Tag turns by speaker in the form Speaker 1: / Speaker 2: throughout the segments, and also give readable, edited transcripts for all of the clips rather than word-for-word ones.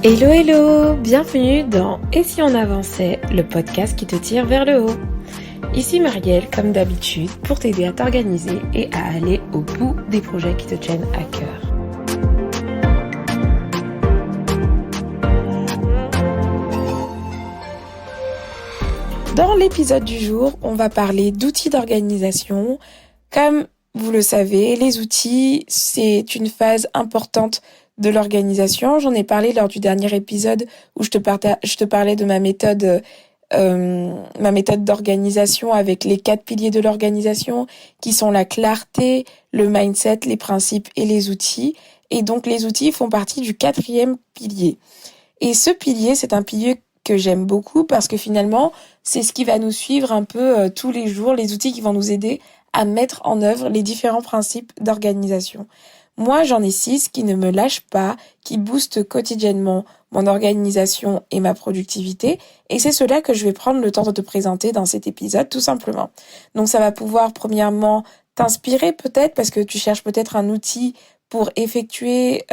Speaker 1: Hello hello, bienvenue dans Et si on avançait, le podcast qui te tire vers le haut. Ici Marielle, comme d'habitude, pour t'aider à t'organiser et à aller au bout des projets qui te tiennent à cœur. Dans l'épisode du jour, on va parler d'outils d'organisation. Comme vous le savez, les outils, c'est une phase importante de l'organisation. J'en ai parlé lors du dernier épisode où je te parlais de ma méthode d'organisation avec les 4 piliers de l'organisation qui sont la clarté, le mindset, les principes et les outils. Et donc les outils font partie du 4e pilier. Et ce pilier, c'est un pilier que j'aime beaucoup parce que finalement, c'est ce qui va nous suivre un peu tous les jours, les outils qui vont nous aider à mettre en œuvre les différents principes d'organisation. Moi, j'en ai 6 qui ne me lâchent pas, qui boostent quotidiennement mon organisation et ma productivité. Et c'est cela que je vais prendre le temps de te présenter dans cet épisode, tout simplement. Donc, ça va pouvoir, premièrement, t'inspirer peut-être, parce que tu cherches peut-être un outil pour effectuer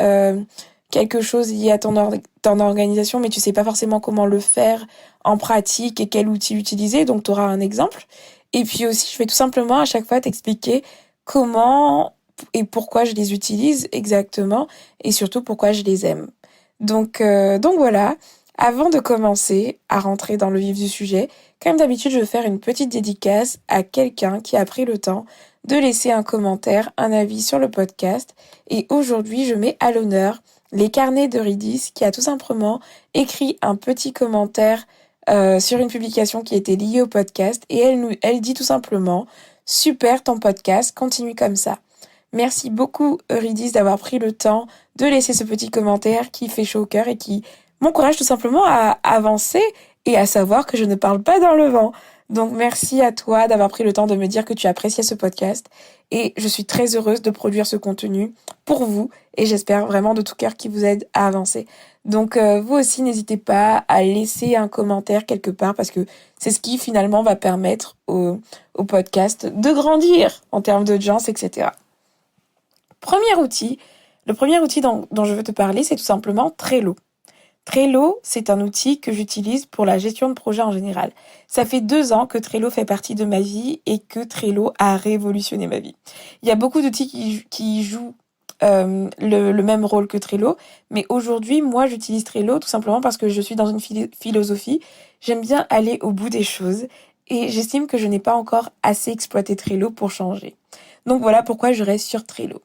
Speaker 1: quelque chose lié à ton organisation, mais tu sais pas forcément comment le faire en pratique et quel outil utiliser. Donc, tu auras un exemple. Et puis aussi, je vais tout simplement à chaque fois t'expliquer comment et pourquoi je les utilise exactement et surtout pourquoi je les aime. Donc voilà, avant de commencer à rentrer dans le vif du sujet, comme d'habitude, je vais faire une petite dédicace à quelqu'un qui a pris le temps de laisser un commentaire, un avis sur le podcast. Et aujourd'hui, je mets à l'honneur les carnets d'Eurydice qui a tout simplement écrit un petit commentaire sur une publication qui était liée au podcast et elle dit tout simplement « Super ton podcast, continue comme ça ». Merci beaucoup Eurydice d'avoir pris le temps de laisser ce petit commentaire qui fait chaud au cœur et qui m'encourage tout simplement à avancer et à savoir que je ne parle pas dans le vent. Donc merci à toi d'avoir pris le temps de me dire que tu appréciais ce podcast et je suis très heureuse de produire ce contenu pour vous et j'espère vraiment de tout cœur qu'il vous aide à avancer. Donc vous aussi n'hésitez pas à laisser un commentaire quelque part parce que c'est ce qui finalement va permettre au podcast de grandir en termes d'audience, etc. Le premier outil dont je veux te parler, c'est tout simplement Trello. Trello, c'est un outil que j'utilise pour la gestion de projet en général. Ça fait 2 ans que Trello fait partie de ma vie et que Trello a révolutionné ma vie. Il y a beaucoup d'outils qui jouent le même rôle que Trello, mais aujourd'hui, moi, j'utilise Trello tout simplement parce que je suis dans une philosophie. J'aime bien aller au bout des choses et j'estime que je n'ai pas encore assez exploité Trello pour changer. Donc voilà pourquoi je reste sur Trello.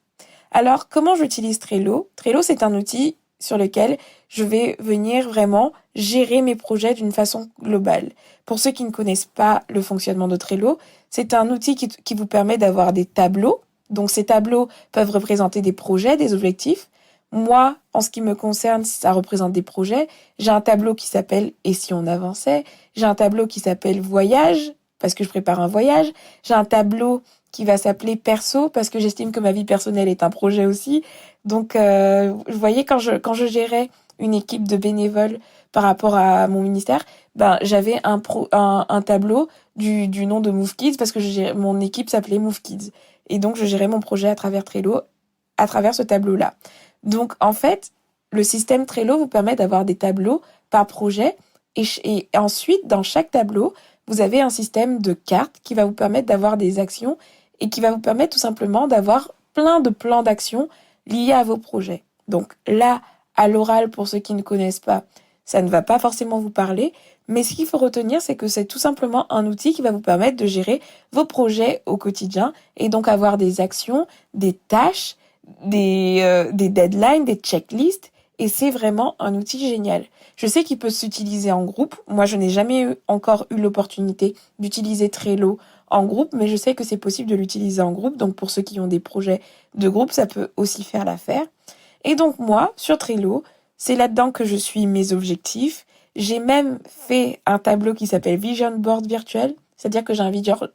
Speaker 1: Alors, comment j'utilise Trello ? Trello, c'est un outil sur lequel je vais venir vraiment gérer mes projets d'une façon globale. Pour ceux qui ne connaissent pas le fonctionnement de Trello, c'est un outil qui vous permet d'avoir des tableaux. Donc, ces tableaux peuvent représenter des projets, des objectifs. Moi, en ce qui me concerne, ça représente des projets. J'ai un tableau qui s'appelle « Et si on avançait ?» J'ai un tableau qui s'appelle « Voyage » parce que je prépare un voyage. J'ai un tableau qui va s'appeler perso parce que j'estime que ma vie personnelle est un projet aussi. Donc, vous voyez, quand je gérais une équipe de bénévoles par rapport à mon ministère, j'avais un tableau du nom de Move Kids parce que mon équipe s'appelait Move Kids. Et donc, je gérais mon projet à travers Trello, à travers ce tableau-là. Donc, en fait, le système Trello vous permet d'avoir des tableaux par projet et ensuite, dans chaque tableau, vous avez un système de cartes qui va vous permettre d'avoir des actions et qui va vous permettre tout simplement d'avoir plein de plans d'action liés à vos projets. Donc là, à l'oral, pour ceux qui ne connaissent pas, ça ne va pas forcément vous parler, mais ce qu'il faut retenir, c'est que c'est tout simplement un outil qui va vous permettre de gérer vos projets au quotidien et donc avoir des actions, des tâches, des deadlines, des checklists, et c'est vraiment un outil génial. Je sais qu'il peut s'utiliser en groupe. Moi, je n'ai jamais encore eu l'opportunité d'utiliser Trello en groupe, mais je sais que c'est possible de l'utiliser en groupe. Donc, pour ceux qui ont des projets de groupe, ça peut aussi faire l'affaire. Et donc, moi, sur Trello, c'est là-dedans que je suis mes objectifs. J'ai même fait un tableau qui s'appelle Vision Board virtuel. C'est-à-dire que j'ai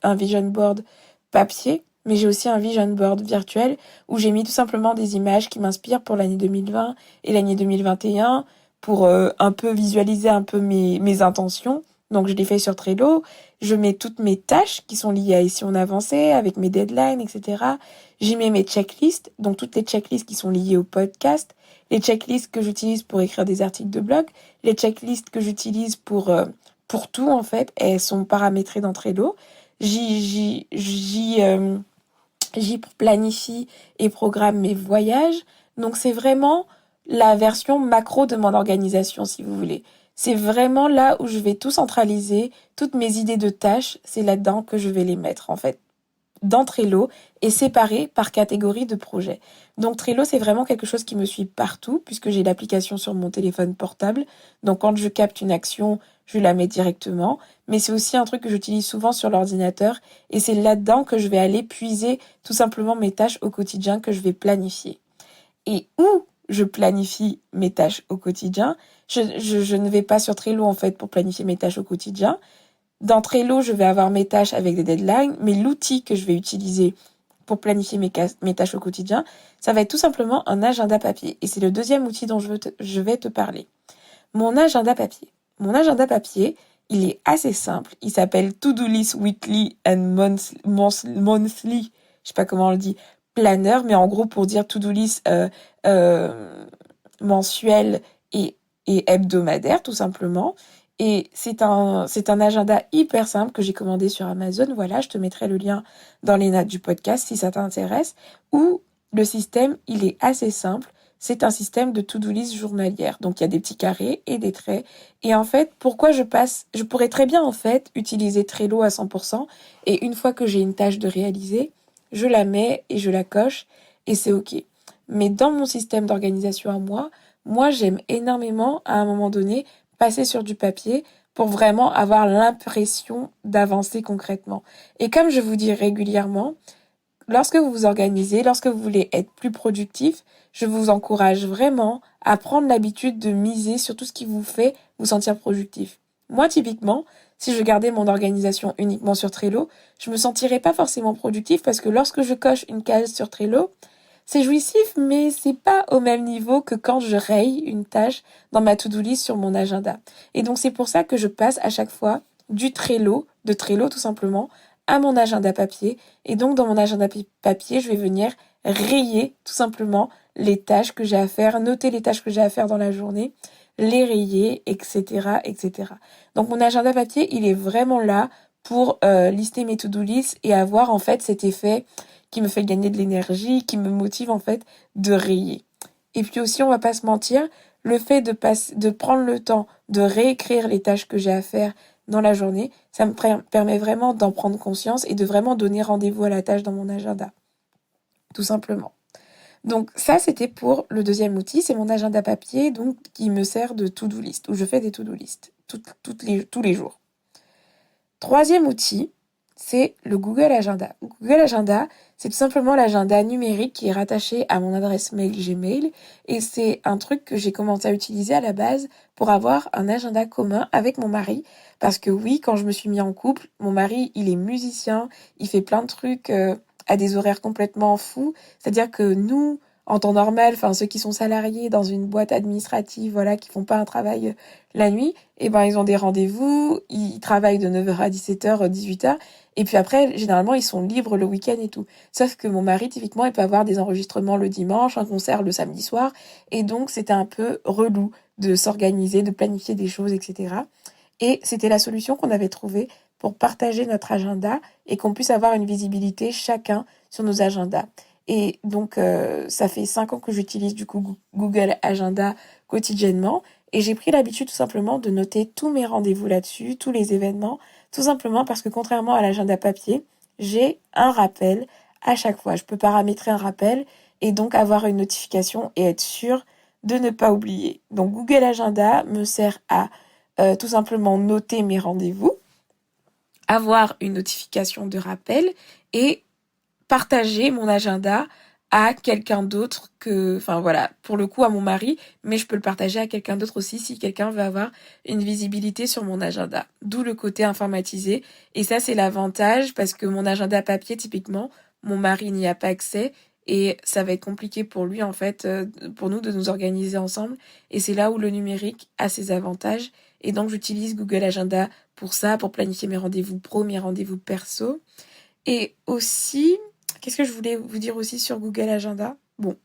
Speaker 1: un vision board papier, mais j'ai aussi un vision board virtuel où j'ai mis tout simplement des images qui m'inspirent pour l'année 2020 et l'année 2021 pour un peu visualiser un peu mes intentions Donc je les fais sur Trello, je mets toutes mes tâches qui sont liées à Ici on avançait, avec mes deadlines, etc. J'y mets mes checklists, donc toutes les checklists qui sont liées au podcast, les checklists que j'utilise pour écrire des articles de blog, les checklists que j'utilise pour tout en fait, elles sont paramétrées dans Trello. J'y planifie et programme mes voyages. Donc c'est vraiment la version macro de mon organisation, si vous voulez. C'est vraiment là où je vais tout centraliser, toutes mes idées de tâches, c'est là-dedans que je vais les mettre en fait, dans Trello et séparées par catégorie de projet. Donc Trello, c'est vraiment quelque chose qui me suit partout puisque j'ai l'application sur mon téléphone portable. Donc quand je capte une action, je la mets directement. Mais c'est aussi un truc que j'utilise souvent sur l'ordinateur et c'est là-dedans que je vais aller puiser tout simplement mes tâches au quotidien que je vais planifier. Et où je planifie mes tâches au quotidien, je ne vais pas sur Trello en fait pour planifier mes tâches au quotidien. Dans Trello, je vais avoir mes tâches avec des deadlines, mais l'outil que je vais utiliser pour planifier mes tâches au quotidien, ça va être tout simplement un agenda papier. Et c'est le deuxième outil dont je vais te parler. Mon agenda papier. Mon agenda papier, il est assez simple. Il s'appelle To-Do List Weekly and Monthly. Je sais pas comment on le dit. Planner, mais en gros pour dire To-Do List mensuel et hebdomadaire, tout simplement. Et c'est un agenda hyper simple que j'ai commandé sur Amazon. Voilà, je te mettrai le lien dans les notes du podcast si ça t'intéresse. Où le système, il est assez simple. C'est un système de to-do list journalière. Donc il y a des petits carrés et des traits. Et en fait, je pourrais très bien en fait utiliser Trello à 100%. Et une fois que j'ai une tâche de réaliser, je la mets et je la coche et c'est OK. Mais dans mon système d'organisation à moi j'aime énormément à un moment donné passer sur du papier pour vraiment avoir l'impression d'avancer concrètement. Et comme je vous dis régulièrement, lorsque vous vous organisez, lorsque vous voulez être plus productif, je vous encourage vraiment à prendre l'habitude de miser sur tout ce qui vous fait vous sentir productif. Moi, typiquement, si je gardais mon organisation uniquement sur Trello, je me sentirais pas forcément productif parce que lorsque je coche une case sur Trello, c'est jouissif, mais c'est pas au même niveau que quand je raye une tâche dans ma to-do list sur mon agenda. Et donc, c'est pour ça que je passe à chaque fois de Trello tout simplement, à mon agenda papier. Et donc, dans mon agenda papier, je vais venir rayer tout simplement les tâches que j'ai à faire, noter les tâches que j'ai à faire dans la journée, les rayer, etc., etc. Donc, mon agenda papier, il est vraiment là pour lister mes to-do list et avoir en fait cet effet qui me fait gagner de l'énergie, qui me motive en fait de rayer. Et puis aussi, on va pas se mentir, le fait de prendre le temps de réécrire les tâches que j'ai à faire dans la journée, ça me permet vraiment d'en prendre conscience et de vraiment donner rendez-vous à la tâche dans mon agenda. Tout simplement. Donc ça, c'était pour le deuxième outil, c'est mon agenda papier, donc qui me sert de to-do list, où je fais des to-do list tous les jours. Troisième outil, c'est le Google Agenda. Google Agenda, c'est tout simplement l'agenda numérique qui est rattaché à mon adresse mail Gmail et c'est un truc que j'ai commencé à utiliser à la base pour avoir un agenda commun avec mon mari parce que oui, quand je me suis mis en couple, mon mari, il est musicien, il fait plein de trucs à des horaires complètement fous, c'est-à-dire que nous en temps normal, enfin ceux qui sont salariés dans une boîte administrative, voilà, qui font pas un travail la nuit, et ben ils ont des rendez-vous, ils travaillent de 9h à 17h, 18h, et puis après, généralement, ils sont libres le week-end et tout. Sauf que mon mari, typiquement, il peut avoir des enregistrements le dimanche, un concert le samedi soir, et donc c'était un peu relou de s'organiser, de planifier des choses, etc. Et c'était la solution qu'on avait trouvée pour partager notre agenda et qu'on puisse avoir une visibilité chacun sur nos agendas. Et donc, ça fait 5 ans que j'utilise du coup Google Agenda quotidiennement. Et j'ai pris l'habitude tout simplement de noter tous mes rendez-vous là-dessus, tous les événements, tout simplement parce que contrairement à l'agenda papier, j'ai un rappel à chaque fois. Je peux paramétrer un rappel et donc avoir une notification et être sûr de ne pas oublier. Donc Google Agenda me sert à tout simplement noter mes rendez-vous, avoir une notification de rappel et partager mon agenda à quelqu'un d'autre enfin voilà, pour le coup à mon mari, mais je peux le partager à quelqu'un d'autre aussi si quelqu'un veut avoir une visibilité sur mon agenda. D'où le côté informatisé. Et ça, c'est l'avantage parce que mon agenda papier, typiquement, mon mari n'y a pas accès et ça va être compliqué pour lui, en fait, pour nous de nous organiser ensemble. Et c'est là où le numérique a ses avantages Et donc, j'utilise Google Agenda pour ça, pour planifier mes rendez-vous pro, mes rendez-vous perso. Et aussi, qu'est-ce que je voulais vous dire aussi sur Google Agenda? Bon,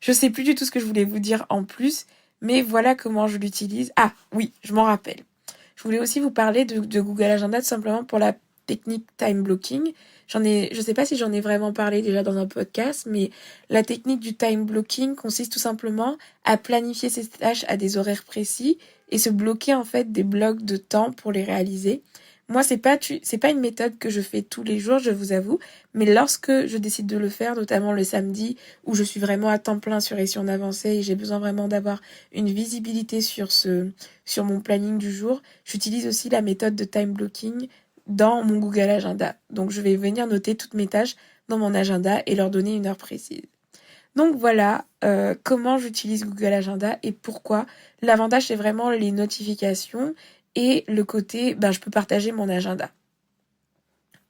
Speaker 1: je sais plus du tout ce que je voulais vous dire en plus, mais voilà comment je l'utilise. Ah oui, je m'en rappelle. Je voulais aussi vous parler de Google Agenda tout simplement pour la technique time blocking. Je sais pas si j'en ai vraiment parlé déjà dans un podcast, mais la technique du time blocking consiste tout simplement à planifier ses tâches à des horaires précis et se bloquer en fait des blocs de temps pour les réaliser. Moi, c'est pas une méthode que je fais tous les jours, je vous avoue, mais lorsque je décide de le faire, notamment le samedi, où je suis vraiment à temps plein sur Ession avancée et j'ai besoin vraiment d'avoir une visibilité sur mon planning du jour, j'utilise aussi la méthode de time blocking dans mon Google Agenda. Donc, je vais venir noter toutes mes tâches dans mon agenda et leur donner une heure précise. Donc voilà comment j'utilise Google Agenda et pourquoi. L'avantage, c'est vraiment les notifications et le côté, je peux partager mon agenda.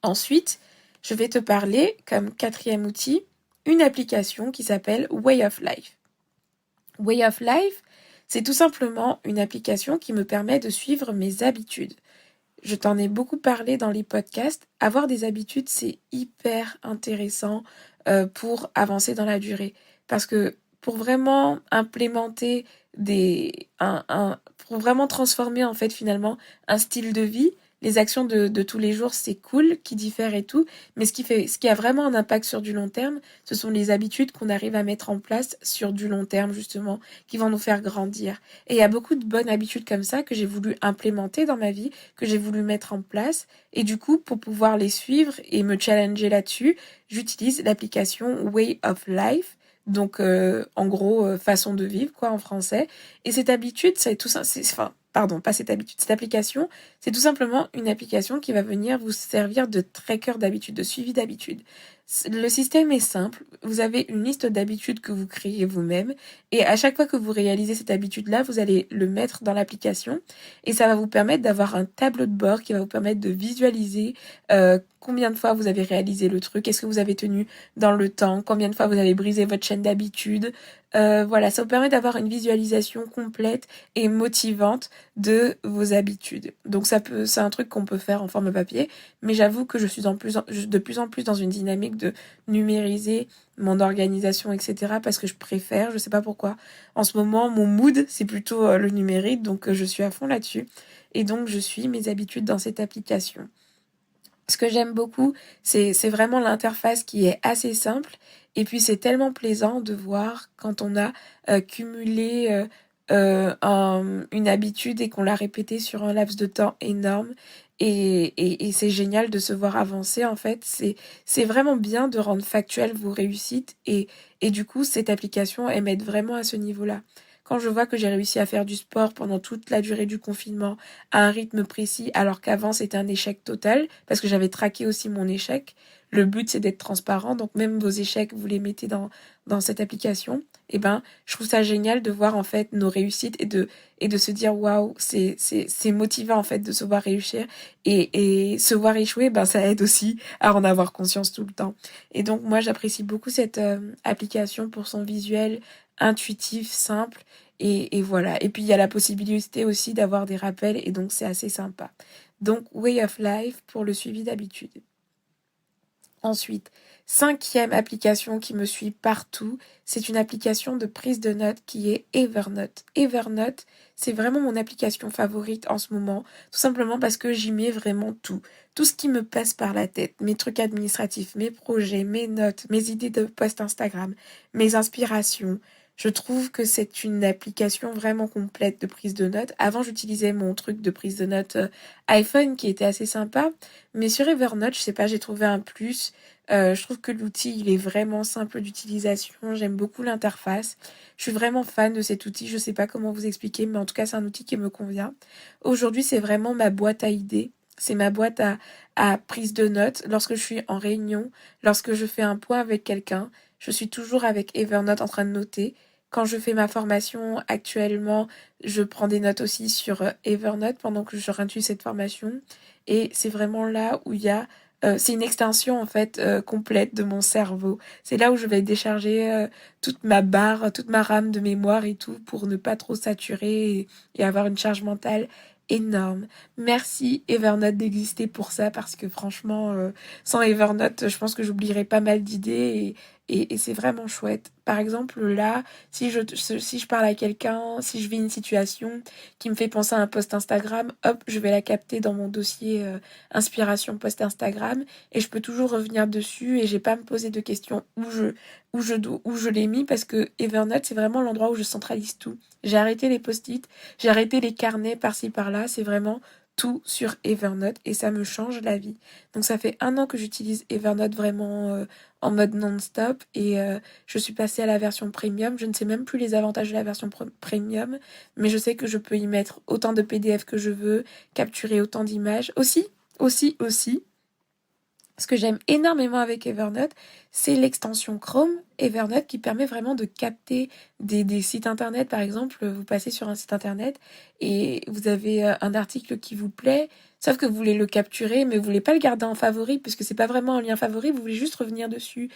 Speaker 1: Ensuite, je vais te parler, comme quatrième outil, une application qui s'appelle Way of Life. Way of Life, c'est tout simplement une application qui me permet de suivre mes habitudes. Je t'en ai beaucoup parlé dans les podcasts. Avoir des habitudes, c'est hyper intéressant pour avancer dans la durée. Parce que pour vraiment implémenter pour vraiment transformer en fait finalement un style de vie, les actions de tous les jours, c'est cool, qui diffèrent et tout. Mais ce qui a vraiment un impact sur du long terme, ce sont les habitudes qu'on arrive à mettre en place sur du long terme, justement, qui vont nous faire grandir. Et il y a beaucoup de bonnes habitudes comme ça que j'ai voulu implémenter dans ma vie, que j'ai voulu mettre en place. Et du coup, pour pouvoir les suivre et me challenger là-dessus, j'utilise l'application Way of Life. Donc, en gros, façon de vivre, quoi, en français. Et cette habitude, c'est tout ça, pardon, pas cette habitude, cette application, c'est tout simplement une application qui va venir vous servir de tracker d'habitude, de suivi d'habitude. Le système est simple, vous avez une liste d'habitudes que vous créez vous-même et à chaque fois que vous réalisez cette habitude-là, vous allez le mettre dans l'application et ça va vous permettre d'avoir un tableau de bord qui va vous permettre de visualiser combien de fois vous avez réalisé le truc, est-ce que vous avez tenu dans le temps, combien de fois vous avez brisé votre chaîne d'habitude. Voilà, ça vous permet d'avoir une visualisation complète et motivante de vos habitudes. Donc c'est un truc qu'on peut faire en forme papier, mais j'avoue que je suis de plus en plus dans une dynamique de numériser mon organisation, etc. parce que je préfère, je sais pas pourquoi. En ce moment, mon mood, c'est plutôt le numérique, donc je suis à fond là-dessus. Et donc, je suis mes habitudes dans cette application. Ce que j'aime beaucoup, c'est vraiment l'interface qui est assez simple. Et puis, c'est tellement plaisant de voir quand on a cumulé une habitude et qu'on l'a répétée sur un laps de temps énorme. Et c'est génial de se voir avancer, en fait. C'est vraiment bien de rendre factuelles vos réussites. Et du coup, cette application, elle m'aide vraiment à ce niveau-là. Quand je vois que j'ai réussi à faire du sport pendant toute la durée du confinement à un rythme précis, alors qu'avant c'était un échec total, parce que j'avais traqué aussi mon échec. Le but c'est d'être transparent, donc même vos échecs, vous les mettez dans cette application. Et je trouve ça génial de voir en fait nos réussites et de se dire waouh, c'est motivant en fait de se voir réussir et se voir échouer, ça aide aussi à en avoir conscience tout le temps. Et donc moi j'apprécie beaucoup cette application pour son visuel intuitif, simple et voilà. Et puis il y a la possibilité aussi d'avoir des rappels et donc c'est assez sympa. Donc Way of Life pour le suivi d'habitude. Ensuite, cinquième application qui me suit partout, c'est une application de prise de notes qui est Evernote. Evernote, c'est vraiment mon application favorite en ce moment, tout simplement parce que j'y mets vraiment tout. Tout ce qui me passe par la tête, mes trucs administratifs, mes projets, mes notes, mes idées de post Instagram, mes inspirations. Je trouve que c'est une application vraiment complète de prise de notes. Avant, j'utilisais mon truc de prise de notes iPhone qui était assez sympa, mais sur Evernote, je sais pas, j'ai trouvé un plus. Je trouve que l'outil, il est vraiment simple d'utilisation. J'aime beaucoup l'interface. Je suis vraiment fan de cet outil. Je sais pas comment vous expliquer, mais en tout cas, c'est un outil qui me convient. Aujourd'hui, c'est vraiment ma boîte à idées. C'est ma boîte à prise de notes. Lorsque je suis en réunion, lorsque je fais un point avec quelqu'un, je suis toujours avec Evernote en train de noter. Quand je fais ma formation actuellement, je prends des notes aussi sur Evernote pendant que je réintroduis cette formation. Et c'est vraiment là où il y a c'est une extension en fait complète de mon cerveau. C'est là où je vais décharger toute ma barre, toute ma RAM de mémoire et tout pour ne pas trop saturer et avoir une charge mentale énorme. Merci Evernote d'exister pour ça parce que franchement, sans Evernote, je pense que j'oublierais pas mal d'idées et c'est vraiment chouette. Par exemple, là, si je parle à quelqu'un, si je vis une situation qui me fait penser à un post Instagram, hop, je vais la capter dans mon dossier inspiration post Instagram et je peux toujours revenir dessus et j'ai pas à me poser de questions où je l'ai mis parce que Evernote, c'est vraiment l'endroit où je centralise tout. J'ai arrêté les post-it, j'ai arrêté les carnets par-ci par-là, c'est vraiment tout sur Evernote et ça me change la vie. Donc ça fait 1 an que j'utilise Evernote vraiment en mode non-stop et je suis passée à la version premium. Je ne sais même plus les avantages de la version premium, mais je sais que je peux y mettre autant de PDF que je veux, capturer autant d'images. Aussi, ce que j'aime énormément avec Evernote, c'est l'extension Chrome Evernote qui permet vraiment de capter des sites internet. Par exemple, vous passez sur un site internet et vous avez un article qui vous plaît, sauf que vous voulez le capturer, mais vous voulez pas le garder en favori, puisque c'est pas vraiment un lien favori, vous voulez juste revenir dessus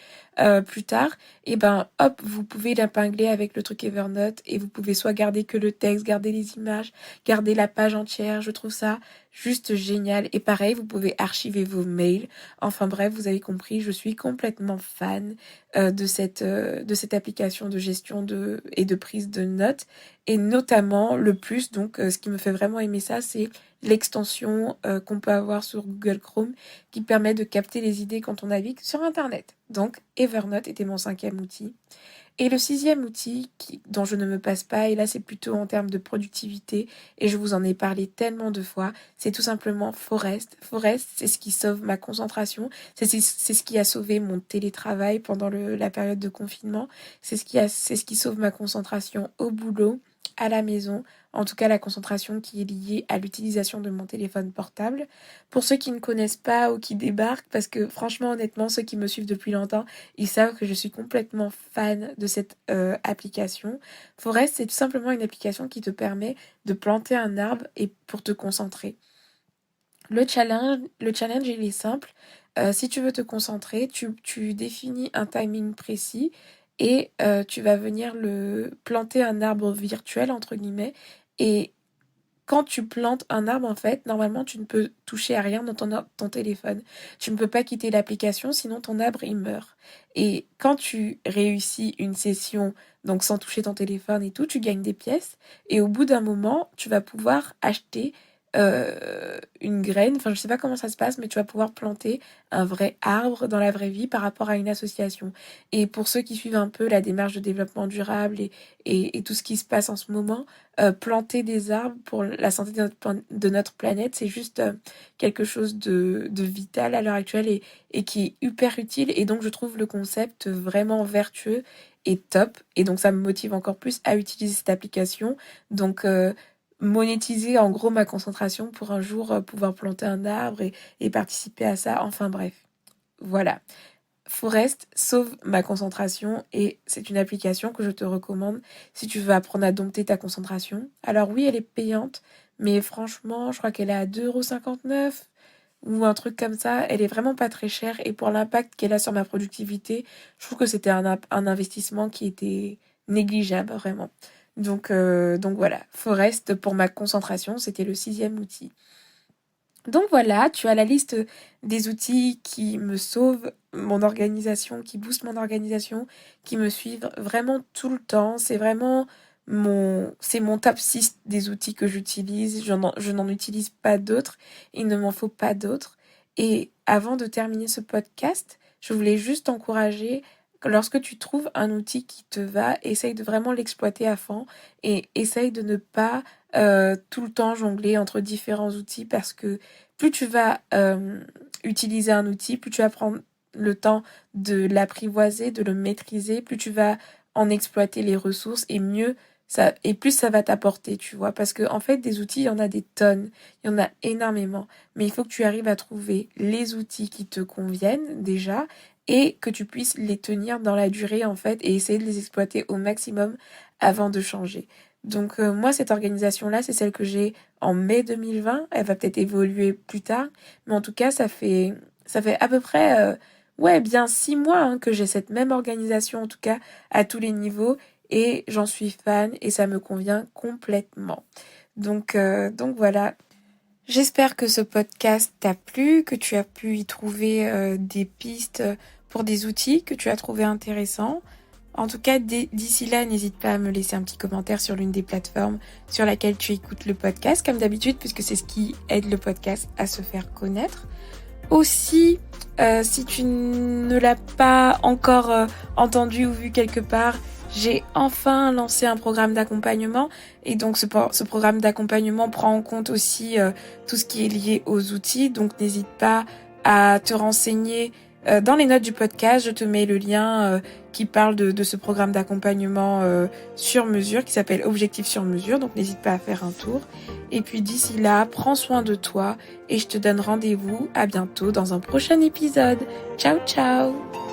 Speaker 1: plus tard. Et ben hop, vous pouvez l'épingler avec le truc Evernote et vous pouvez soit garder que le texte, garder les images, garder la page entière. Je trouve ça juste génial. Et pareil, vous pouvez archiver vos mails. Enfin bref, vous avez compris, je suis complètement fan de cette application de gestion et de prise de notes. Et notamment, le plus, donc ce qui me fait vraiment aimer ça, c'est l'extension qu'on peut avoir sur Google Chrome qui permet de capter les idées quand on navigue sur Internet. Donc, Evernote était mon 5e outil. Et le 6e outil dont je ne me passe pas, et là c'est plutôt en termes de productivité, et je vous en ai parlé tellement de fois, c'est tout simplement Forest. Forest, c'est ce qui sauve ma concentration, c'est ce qui a sauvé mon télétravail pendant la période de confinement, c'est ce qui sauve ma concentration au boulot, à la maison, en tout cas la concentration qui est liée à l'utilisation de mon téléphone portable. Pour ceux qui ne connaissent pas ou qui débarquent, parce que franchement honnêtement, ceux qui me suivent depuis longtemps, ils savent que je suis complètement fan de cette application. Forest, c'est tout simplement une application qui te permet de planter un arbre et pour te concentrer. Le challenge, il est simple. Si tu veux te concentrer, tu définis un timing précis et tu vas venir planter un arbre virtuel, entre guillemets. Et quand tu plantes un arbre, en fait, normalement, tu ne peux toucher à rien dans ton téléphone. Tu ne peux pas quitter l'application, sinon ton arbre, il meurt. Et quand tu réussis une session, donc sans toucher ton téléphone et tout, tu gagnes des pièces. Et au bout d'un moment, tu vas pouvoir acheter une graine. Enfin, je sais pas comment ça se passe, mais tu vas pouvoir planter un vrai arbre dans la vraie vie par rapport à une association. Et pour ceux qui suivent un peu la démarche de développement durable et tout ce qui se passe en ce moment, planter des arbres pour la santé de notre planète, c'est juste quelque chose de vital à l'heure actuelle et qui est hyper utile. Et donc, je trouve le concept vraiment vertueux et top. Et donc, ça me motive encore plus à utiliser cette application. Donc, monétiser en gros ma concentration pour un jour pouvoir planter un arbre et participer à ça. Enfin, bref. Voilà. Forest sauve ma concentration et c'est une application que je te recommande si tu veux apprendre à dompter ta concentration. Alors oui, elle est payante, mais franchement, je crois qu'elle est à 2,59 € ou un truc comme ça. Elle est vraiment pas très chère et pour l'impact qu'elle a sur ma productivité, je trouve que c'était un investissement qui était négligeable, vraiment. Donc voilà, Forest pour ma concentration, c'était le 6e outil. Donc voilà, tu as la liste des outils qui me sauvent mon organisation, qui boostent mon organisation, qui me suivent vraiment tout le temps. C'est mon top 6 des outils que j'utilise. Je n'en utilise pas d'autres. Il ne m'en faut pas d'autres. Et avant de terminer ce podcast, je voulais juste t'encourager, lorsque tu trouves un outil qui te va, essaye de vraiment l'exploiter à fond et essaye de ne pas tout le temps jongler entre différents outils parce que plus tu vas utiliser un outil, plus tu vas prendre le temps de l'apprivoiser, de le maîtriser, plus tu vas en exploiter les ressources et mieux ça et plus ça va t'apporter, tu vois. Parce que en fait, des outils, il y en a des tonnes, il y en a énormément. Mais il faut que tu arrives à trouver les outils qui te conviennent déjà et que tu puisses les tenir dans la durée en fait et essayer de les exploiter au maximum avant de changer. Donc moi, cette organisation-là, c'est celle que j'ai en mai 2020. Elle va peut-être évoluer plus tard, mais en tout cas, ça fait à peu près ouais, bien 6 mois que j'ai cette même organisation, en tout cas à tous les niveaux, et j'en suis fan et ça me convient complètement. Donc voilà. J'espère que ce podcast t'a plu, que tu as pu y trouver des pistes pour des outils que tu as trouvé intéressants. En tout cas, d'ici là, n'hésite pas à me laisser un petit commentaire sur l'une des plateformes sur laquelle tu écoutes le podcast, comme d'habitude, puisque c'est ce qui aide le podcast à se faire connaître. Aussi, si tu ne l'as pas encore entendu ou vu quelque part, j'ai enfin lancé un programme d'accompagnement et donc ce programme d'accompagnement prend en compte aussi tout ce qui est lié aux outils. Donc n'hésite pas à te renseigner. Dans les notes du podcast, je te mets le lien qui parle de ce programme d'accompagnement sur mesure qui s'appelle Objectif sur mesure. Donc n'hésite pas à faire un tour. Et puis d'ici là, prends soin de toi et je te donne rendez-vous à bientôt dans un prochain épisode. Ciao ciao!